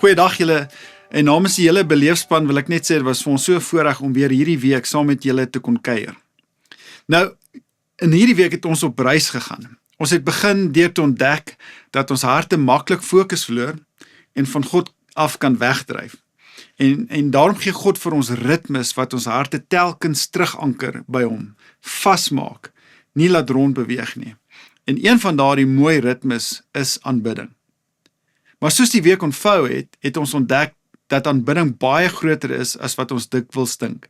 Goeiedag julle, en namens die hele beleefspan wil ek net sê, dit was vir ons so 'n voorreg om weer hierdie week saam met julle te kon kuier. Nou, in hierdie week het ons op reis gegaan. Ons het begin deur te ontdek dat ons harte maklik fokus verloor en van God af kan wegdryf. En daarom gee God vir ons ritmes wat ons harte telkens teruganker by hom, vasmaak, nie laat rondbeweeg nie. En een van daardie mooi ritmes is aanbidding. Maar soos die week ontvou het ons ontdek dat aanbidding baie groter is as wat ons dikwels dink.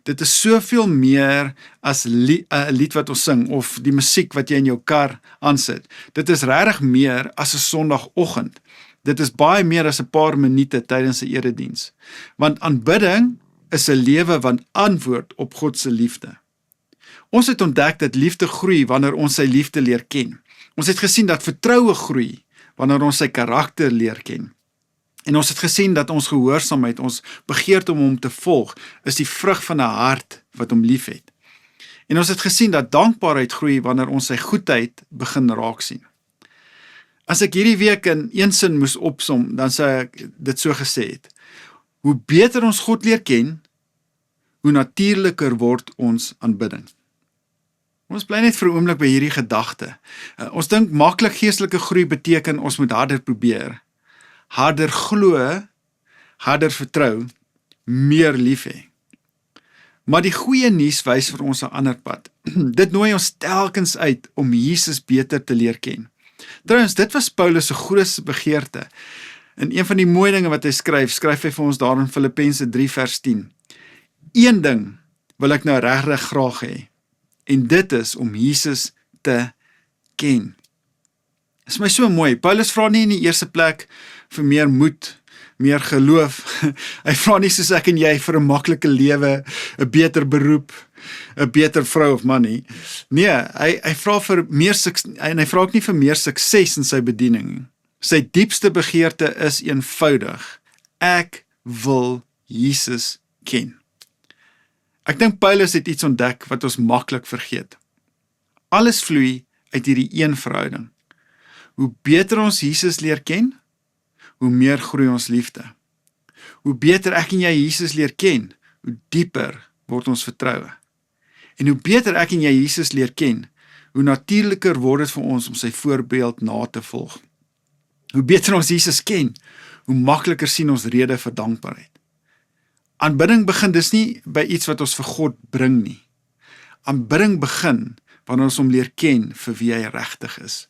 Dit is soveel meer as 'n lied wat ons sing of die musiek wat jy in jou kar aansit. Dit is regtig meer as 'n Sondagoggend. Dit is baie meer as 'n paar minute tydens 'n erediens. Want aanbidding is 'n lewe wat antwoord op God se liefde. Ons het ontdek dat liefde groei wanneer ons sy liefde leer ken. Ons het gesien dat vertroue groei wanneer ons sy karakter leer ken. En ons het gesien dat ons gehoorsaamheid, ons begeerte om hom te volg, is die vrug van 'n hart wat hom liefhet. En ons het gesien dat dankbaarheid groei wanneer ons sy goedheid begin raak sien. As ek hierdie week in een sin moes opsom, dan sou ek dit so gesê het. Hoe beter ons God leer ken, hoe natuurliker word ons aanbidding. Ons bly net vir 'n oomblik by hierdie gedagte. Ons dink maklik geestelike groei beteken ons moet harder probeer, harder glo, harder vertrou, meer lief hê. Maar die goeie nuus wys vir ons 'n ander pad. Dit nooi ons telkens uit om Jesus beter te leer ken. Trouwens, dit was Paulus se grootste begeerte. En een van die mooi dinge wat hy skryf hy vir ons daar in Filippense 3 vers 10. Een ding wil ek nou regtig graag hê, en dit is om Jesus te ken. Dit is my so mooi. Paulus vra nie in die eerste plek vir meer moed, meer geloof. Hy vra nie soos ek en jy vir 'n maklike lewe, 'n beter beroep, 'n beter vrou of man nie. Nee, hy vra vir meer en hy vra ook nie vir meer sukses in sy bediening. Sy diepste begeerte is eenvoudig. Ek wil Jesus ken. Ek dink Paulus het iets ontdek wat ons maklik vergeet. Alles vloei uit hierdie een verhouding. Hoe beter ons Jesus leer ken, hoe meer groei ons liefde. Hoe beter ek en jy Jesus leer ken, hoe dieper word ons vertroue. En hoe beter ek en jy Jesus leer ken, hoe natuurliker word dit vir ons om sy voorbeeld na te volg. Hoe beter ons Jesus ken, hoe makliker sien ons rede vir dankbaarheid. Aanbidding begin dus nie by iets wat ons vir God bring nie. Aanbidding begin wanneer ons hom leer ken vir wie hy regtig is.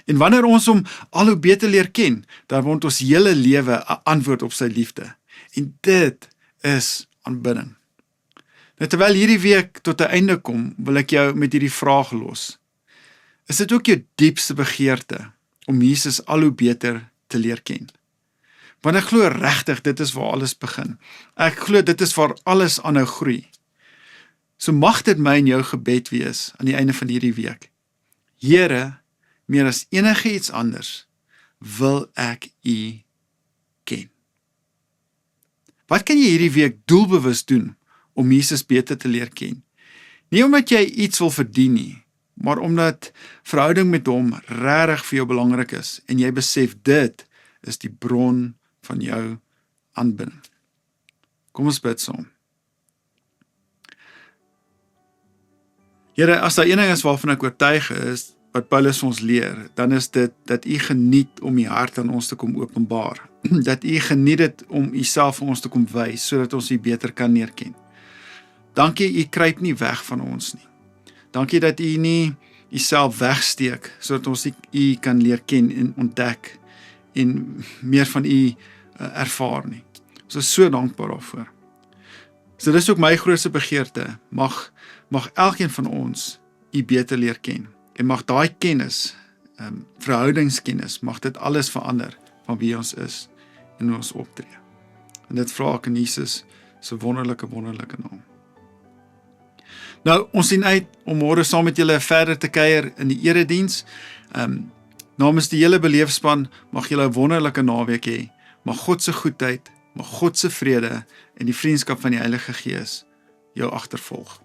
En wanneer ons hom al hoe beter leer ken, dan word ons hele lewe 'n antwoord op sy liefde. En dit is aanbidding. Nou terwyl hierdie week tot 'n einde kom, wil ek jou met hierdie vraag los. Is dit ook jou diepste begeerte om Jesus al hoe beter te leer ken? Want ek glo regtig dit is waar alles begin. Ek glo dit is waar alles aanhou groei. So mag dit my en jou gebed wees aan die einde van hierdie week. Here, meer as enige iets anders, wil ek U ken. Wat kan jy hierdie week doelbewus doen om Jesus beter te leer ken? Nie omdat jy iets wil verdien nie, maar omdat verhouding met hom regtig vir jou belangrik is en jy besef dit is die bron van jou aanbidding. Kom ons bid saam. Here, as daar een ding is waarvan ek oortuig is, wat Paulus ons leer, dan is dit dat U geniet om U hart aan ons te kom openbaar. Dat U geniet dit om U self vir ons te kom wys, sodat ons U beter kan leer ken. Dankie, U kruip nie weg van ons nie. Dankie dat U nie U self wegsteek, sodat ons U kan leer ken en ontdek, en meer van U ervaar nie. Ons is so dankbaar daarvoor. So dis ook my grootste begeerte, mag elkeen van ons U beter leer ken. En mag daai kennis, verhoudingskennis, mag dit alles verander van wie ons is en hoe ons optree. En dit vra ek in Jesus se wonderlike naam. Nou, ons sien uit om môre saam met julle verder te kuier in die erediens. Namens die hele beleefspan, mag julle 'n wonderlike naweek hê. Mag God se goedheid, mag God se vrede en die vriendskap van die Heilige Gees jou agtervolg.